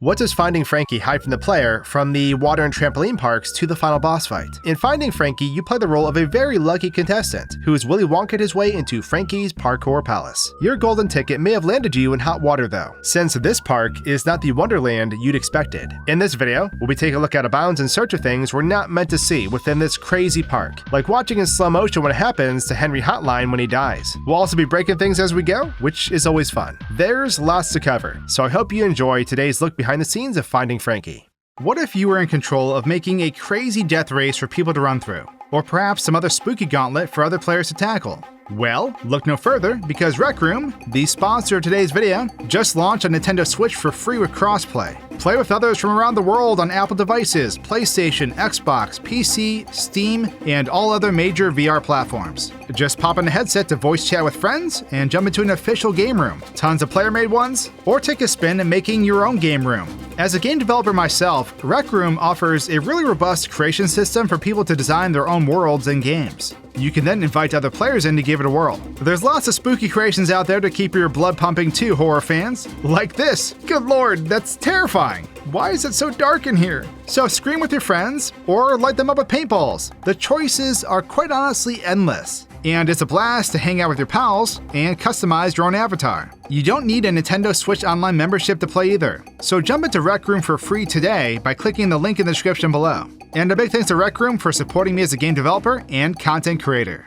What does finding Frankie hide from the player from the water and trampoline parks to the final boss fight? In Finding Frankie, you play the role of a very lucky contestant who has Willy Wonka'd his way into Frankie's parkour palace. Your golden ticket may have landed you in hot water though, since this park is not the wonderland you'd expected. In this video, we'll be taking a look at abounds in search of things we're not meant to see within this crazy park, like watching in slow motion what happens to Henry Hotline when he dies. We'll also be breaking things as we go, which is always fun. There's lots to cover, so I hope you enjoy today's look behind the scenes of Finding Frankie. What if you were in control of making a crazy death race for people to run through? Or perhaps some other spooky gauntlet for other players to tackle? Well, look no further, because Rec Room, the sponsor of today's video, just launched a Nintendo Switch for free with crossplay. Play with others from around the world on Apple devices, PlayStation, Xbox, PC, Steam, and all other major VR platforms. Just pop in a headset to voice chat with friends and jump into an official game room, tons of player-made ones, or take a spin in making your own game room. As a game developer myself, Rec Room offers a really robust creation system for people to design their own worlds and games. You can then invite other players in to give it a whirl. There's lots of spooky creations out there to keep your blood pumping too, horror fans. Like this. Good lord, that's terrifying. Why is it so dark in here? So scream with your friends, or light them up with paintballs. The choices are quite honestly endless. And it's a blast to hang out with your pals and customize your own avatar. You don't need a Nintendo Switch Online membership to play either. So jump into Rec Room for free today by clicking the link in the description below. And a big thanks to Rec Room for supporting me as a game developer and content creator.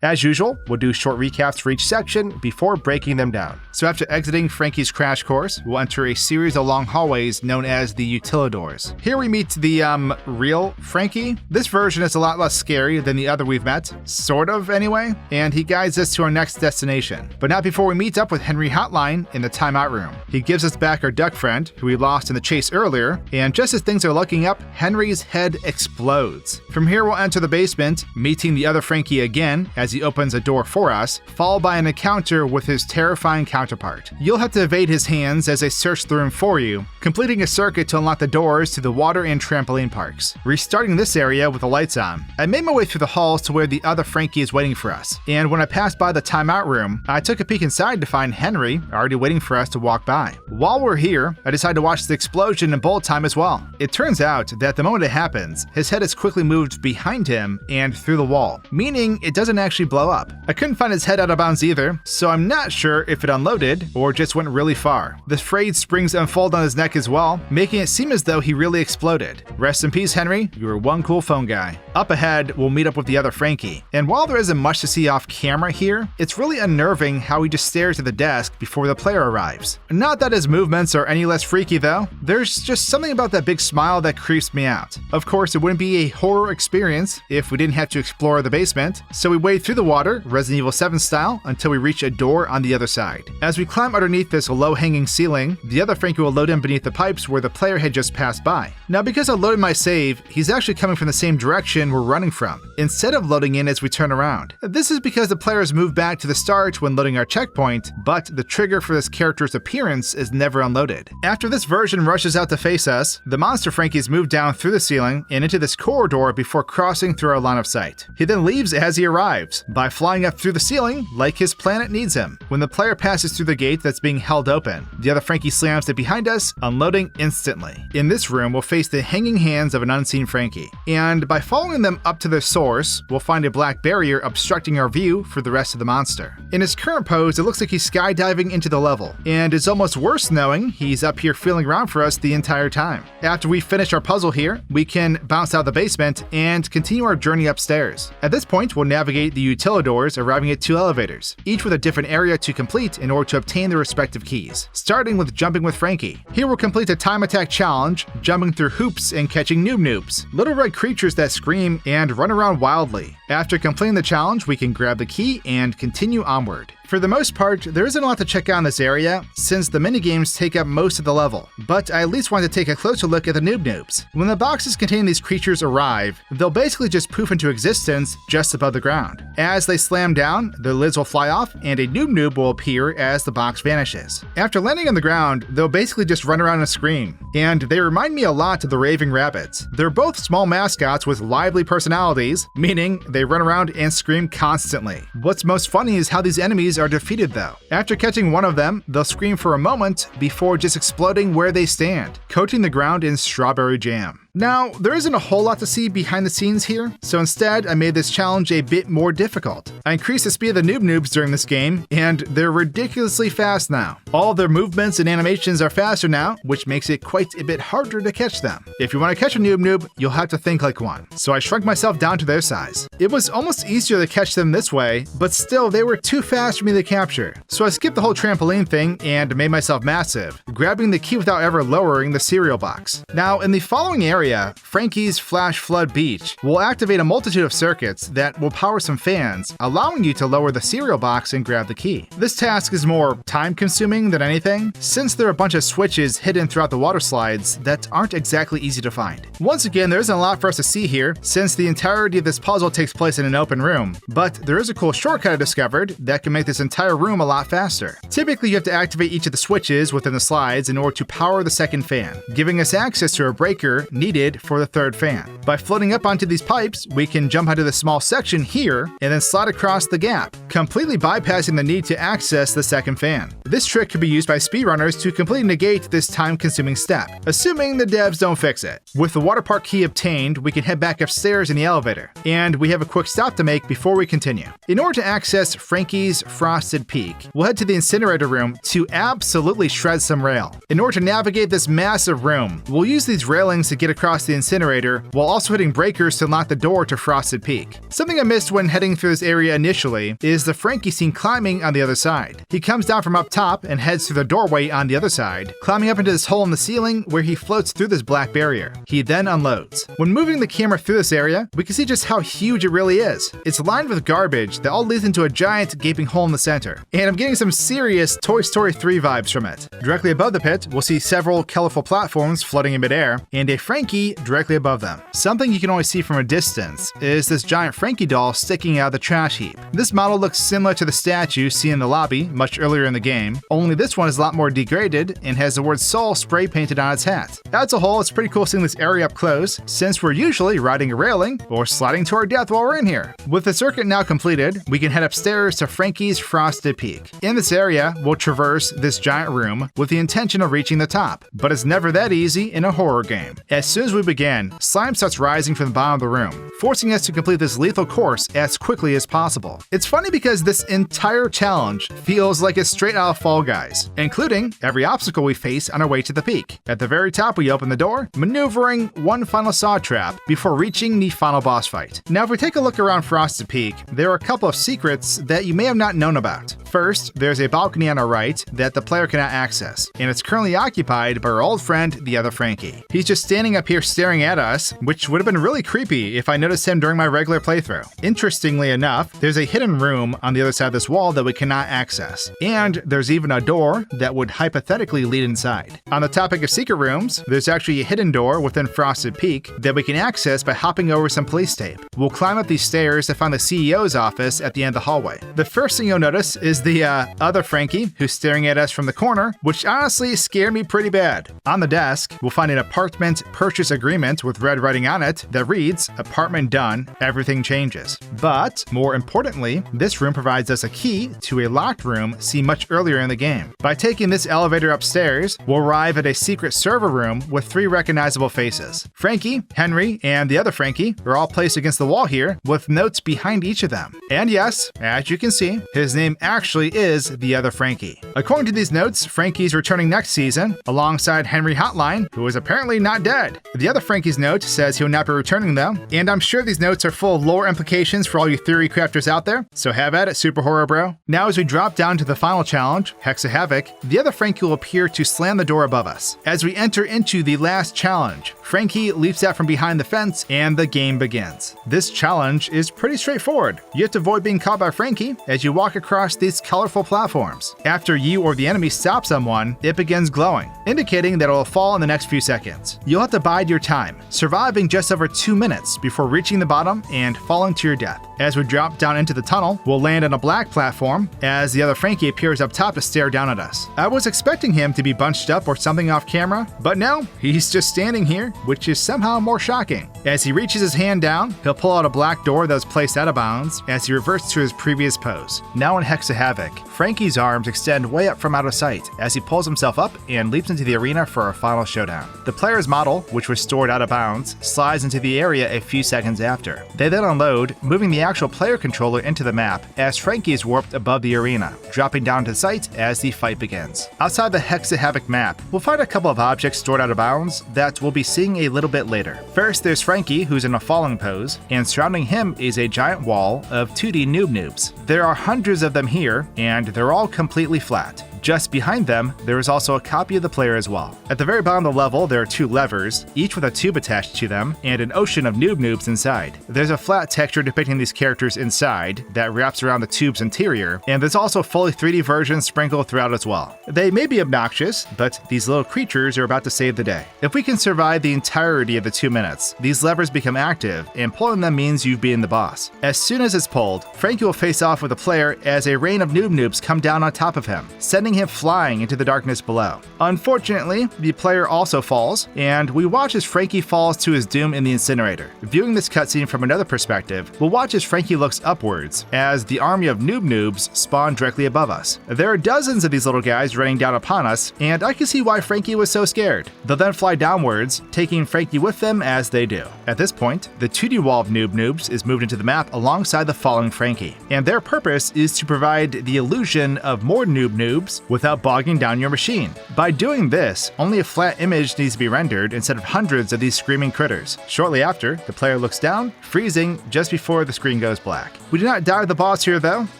As usual, we'll do short recaps for each section before breaking them down. So after exiting Frankie's crash course, we'll enter a series of long hallways known as the utilidors. Here we meet the, real Frankie. This version is a lot less scary than the other we've met, sort of anyway, and he guides us to our next destination. But not before we meet up with Henry Hotline in the timeout room. He gives us back our duck friend, who we lost in the chase earlier, and just as things are looking up, Henry's head explodes. From here we'll enter the basement, meeting the other Frankie again, as he opens a door for us, followed by an encounter with his terrifying counterpart. You'll have to evade his hands as they search through him for you, completing a circuit to unlock the doors to the water and trampoline parks. Restarting this area with the lights on, I made my way through the halls to where the other Frankie is waiting for us, and when I passed by the timeout room, I took a peek inside to find Henry already waiting for us to walk by. While we're here, I decided to watch the explosion in bullet time as well. It turns out that the moment it happens, his head is quickly moved behind him and through the wall, meaning it doesn't actually blow up. I couldn't find his head out of bounds either, so I'm not sure if it unloaded or just went really far. The frayed springs unfold on his neck as well, making it seem as though he really exploded. Rest in peace, Henry. You were one cool phone guy. Up ahead, we'll meet up with the other Frankie. And while there isn't much to see off camera here, it's really unnerving how he just stares at the desk before the player arrives. Not that his movements are any less freaky though. There's just something about that big smile that creeps me out. Of course, it wouldn't be a horror experience if we didn't have to explore the basement, so we wade through the water, Resident Evil 7 style, until we reach a door on the other side. As we climb underneath this low-hanging ceiling, the other Frankie will load in beneath the pipes where the player had just passed by. Now because I loaded my save, he's actually coming from the same direction we're running from, instead of loading in as we turn around. This is because the player has moved back to the start when loading our checkpoint, but the trigger for this character's appearance is never unloaded. After this version rushes out to face us, the monster Frankie's moved down through the ceiling and into this corridor before crossing through our line of sight. He then leaves as he arrives, by flying up through the ceiling like his planet needs him. When the player passes through the gate that's being held open, the other Frankie slams it behind us, unloading instantly. In this room, we'll face the hanging hands of an unseen Frankie, and by following them up to their source, we'll find a black barrier obstructing our view for the rest of the monster. In his current pose, it looks like he's skydiving into the level, and it's almost worse knowing he's up here feeling around for us the entire time. After we finish our puzzle here, we can bounce out the basement and continue our journey upstairs. At this point, we'll navigate the utilidors, arriving at 2 elevators, each with a different area to complete in order to obtain their respective keys, starting with jumping with Frankie. Here we'll complete a time attack challenge, jumping through hoops and catching noobs, little red creatures that scream and run around wildly. After completing the challenge, we can grab the key and continue onward. For the most part, there isn't a lot to check out in this area, since the minigames take up most of the level, but I at least want to take a closer look at the noobs. When the boxes containing these creatures arrive, they'll basically just poof into existence just above the ground. As they slam down, their lids will fly off and a noob will appear as the box vanishes. After landing on the ground, they'll basically just run around and scream, and they remind me a lot of the Raving Rabbits. They're both small mascots with lively personalities, meaning they run around and scream constantly. What's most funny is how these enemies are defeated though. After catching one of them, they'll scream for a moment before just exploding where they stand, coating the ground in strawberry jam. Now, there isn't a whole lot to see behind the scenes here, so instead I made this challenge a bit more difficult. I increased the speed of the noob noobs during this game, and they're ridiculously fast now. All their movements and animations are faster now, which makes it quite a bit harder to catch them. If you want to catch a noob noob, you'll have to think like one, so I shrunk myself down to their size. It was almost easier to catch them this way, but still they were too fast for me to capture, so I skipped the whole trampoline thing and made myself massive, grabbing the key without ever lowering the cereal box. Now, in the following area, Frankie's Flash Flood Beach will activate a multitude of circuits that will power some fans, allowing you to lower the cereal box and grab the key. This task is more time-consuming than anything, since there are a bunch of switches hidden throughout the water slides that aren't exactly easy to find. Once again, there isn't a lot for us to see here, since the entirety of this puzzle takes place in an open room, but there is a cool shortcut I discovered that can make this entire room a lot faster. Typically, you have to activate each of the switches within the slides in order to power the second fan, giving us access to a breaker needed for the third fan. By floating up onto these pipes, we can jump onto the small section here and then slide across the gap, completely bypassing the need to access the second fan. This trick can be used by speedrunners to completely negate this time-consuming step, assuming the devs don't fix it. With the water park key obtained, we can head back upstairs in the elevator, and we have a quick stop to make before we continue. In order to access Frankie's Frosted Peak, we'll head to the incinerator room to absolutely shred some rail. In order to navigate this massive room, we'll use these railings to get across the incinerator while also hitting breakers to unlock the door to Frosted Peak. Something I missed when heading through this area initially is the Frankie seen climbing on the other side. He comes down from up top and heads through the doorway on the other side, climbing up into this hole in the ceiling where he floats through this black barrier. He then unloads. When moving the camera through this area, we can see just how huge it really is. It's lined with garbage that all leads into a giant gaping hole in the center, and I'm getting some serious Toy Story 3 vibes from it. Directly above the pit, we'll see several colorful platforms floating in midair, and a Frankie directly above them. Something you can only see from a distance is this giant Frankie doll sticking out of the trash heap. This model looks similar to the statue seen in the lobby much earlier in the game, only this one is a lot more degraded and has the word Soul spray painted on its hat. As a whole, it's pretty cool seeing this area up close, since we're usually riding a railing or sliding to our death while we're in here. With the circuit now completed, we can head upstairs to Frankie's Frosted Peak. In this area, we'll traverse this giant room with the intention of reaching the top, but it's never that easy in a horror game. As soon as we begin, slime starts rising from the bottom of the room, forcing us to complete this lethal course as quickly as possible. It's funny because this entire challenge feels like it's straight out of Fall Guys, including every obstacle we face on our way to the peak. At the very top, we open the door, maneuvering one final saw trap before reaching the final boss fight. Now, if we take a look around Frosted Peak, there are a couple of secrets that you may have not known about. First, there's a balcony on our right that the player cannot access, and it's currently occupied by our old friend, the other Frankie. He's just standing up here staring at us, which would have been really creepy if I noticed him during my regular playthrough. Interestingly enough, there's a hidden room on the other side of this wall that we cannot access, and there's even a door that would hypothetically lead inside. On the topic of secret rooms, there's actually a hidden door within Frosted Peak that we can access by hopping over some police tape. We'll climb up these stairs to find the CEO's office at the end of the hallway. The first thing you'll notice is the other Frankie who's staring at us from the corner, which honestly scared me pretty bad. On the desk, we'll find an apartment purchase agreement with red writing on it that reads, "Apartment done, everything changes." But more importantly, this room provides us a key to a locked room seen much earlier in the game. By taking this elevator upstairs, we'll arrive at a secret server room with 3 recognizable faces. Frankie, Henry, and the other Frankie are all placed against the wall here with notes behind each of them. And yes, as you can see, his name actually is the other Frankie. According to these notes, Frankie's returning next season alongside Henry Hotline, who is apparently not dead. The other Frankie's note says he'll not be returning though, and I'm sure these notes are full of lore implications for all you theory crafters out there, so have at it, Super Horror Bro. Now as we drop down to the final challenge, Hex of Havoc, the other Frankie will appear to slam the door above us. As we enter into the last challenge, Frankie leaps out from behind the fence and the game begins. This challenge is pretty straightforward. You have to avoid being caught by Frankie as you walk across these colorful platforms. After you or the enemy stops on one, it begins glowing, indicating that it will fall in the next few seconds. You'll have to bide your time, surviving just over 2 minutes before reaching the bottom and falling to your death. As we drop down into the tunnel, we'll land on a black platform as the other Frankie appears up top to stare down at us. I was expecting him to be bunched up or something off camera, but no, he's just standing here, which is somehow more shocking. As he reaches his hand down, he'll pull out a black door that was placed out of bounds as he reverts to his previous pose. Now in Hexa Havoc, Frankie's arms extend way up from out of sight as he pulls himself up and leaps into the arena for our final showdown. The player's model, which was stored out of bounds, slides into the area a few seconds after. They then unload, moving the actual player controller into the map as Frankie is warped above the arena, dropping down to sight as the fight begins. Outside the Hexa Havoc map, we'll find a couple of objects stored out of bounds that we'll be seeing a little bit later. First, there's Frankie, who's in a falling pose, and surrounding him is a giant wall of 2D noobs. There are hundreds of them here, and they're all completely flat. Just behind them, there is also a copy of the player as well. At the very bottom of the level, there are 2 levers, each with a tube attached to them, and an ocean of noobs inside. There's a flat texture depicting these characters inside that wraps around the tube's interior, and there's also fully 3D versions sprinkled throughout as well. They may be obnoxious, but these little creatures are about to save the day. If we can survive the entirety of the 2 minutes, these levers become active, and pulling them means you've beaten the boss. As soon as it's pulled, Frankie will face off with the player as a rain of noobs come down on top of him, sending him flying into the darkness below. Unfortunately, the player also falls, and we watch as Frankie falls to his doom in the incinerator. Viewing this cutscene from another perspective, we'll watch as Frankie looks upwards as the army of noobs spawn directly above us. There are dozens of these little guys raining down upon us, and I can see why Frankie was so scared. They'll then fly downwards, taking Frankie with them as they do. At this point, the 2D wall of noobs is moved into the map alongside the falling Frankie, and their purpose is to provide the illusion of more noobs without bogging down your machine. By doing this, only a flat image needs to be rendered instead of hundreds of these screaming critters. Shortly after, the player looks down, freezing just before the screen goes black. We do not die to the boss here though,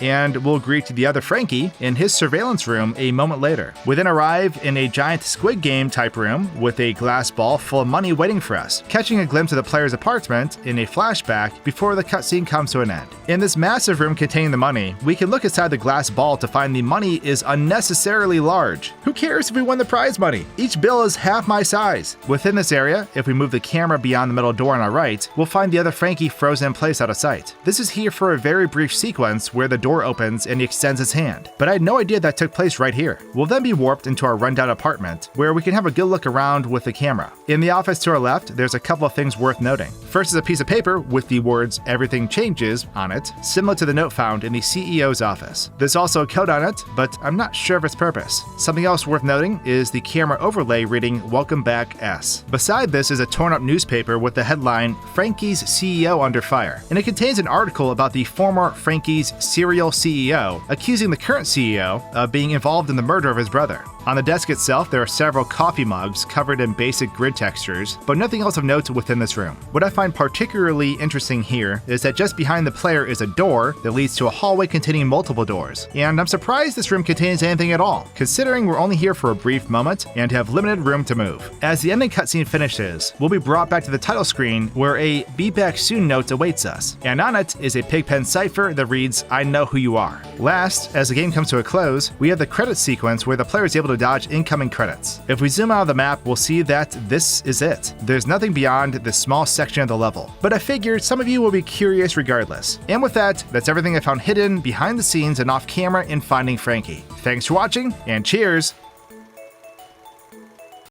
and we'll greet the other Frankie in his surveillance room a moment later. We then arrive in a giant Squid Game type room with a glass ball full of money waiting for us, catching a glimpse of the player's apartment in a flashback before the cutscene comes to an end. In this massive room containing the money, we can look inside the glass ball to find the money is unnecessarily large. Who cares if we win the prize money? Each bill is half my size. Within this area, if we move the camera beyond the middle door on our right, we'll find the other Frankie frozen in place out of sight. This is here for a very brief sequence where the door opens and he extends his hand, but I had no idea that took place right here. We'll then be warped into our rundown apartment where we can have a good look around with the camera. In the office to our left, there's a couple of things worth noting. First is a piece of paper with the words "Everything Changes" on it, similar to the note found in the CEO's office. There's also a code on it, but I'm not sure of its purpose. Something else worth noting is the camera overlay reading "Welcome Back S." Beside this is a torn up newspaper with the headline "Frankie's CEO Under Fire," and it contains an article about the former Frankie's serial CEO accusing the current CEO of being involved in the murder of his brother. On the desk itself, there are several coffee mugs covered in basic grid textures, but nothing else of note within this room. What I find particularly interesting here is that just behind the player is a door that leads to a hallway containing multiple doors, and I'm surprised this room contains anything at all, considering we're only here for a brief moment and have limited room to move. As the ending cutscene finishes, we'll be brought back to the title screen where a "Be Back Soon" note awaits us, and on it is a pigpen cipher that reads "I know who you are." Last, as the game comes to a close, we have the credits sequence where the player is able to dodge incoming credits. If we zoom out of the map, we'll see that this is it. There's nothing beyond this small section of the level, but I figured some of you will be curious regardless. And with that, that's everything I found hidden behind the scenes and off camera in finding Frankie. Thanks for watching, and cheers!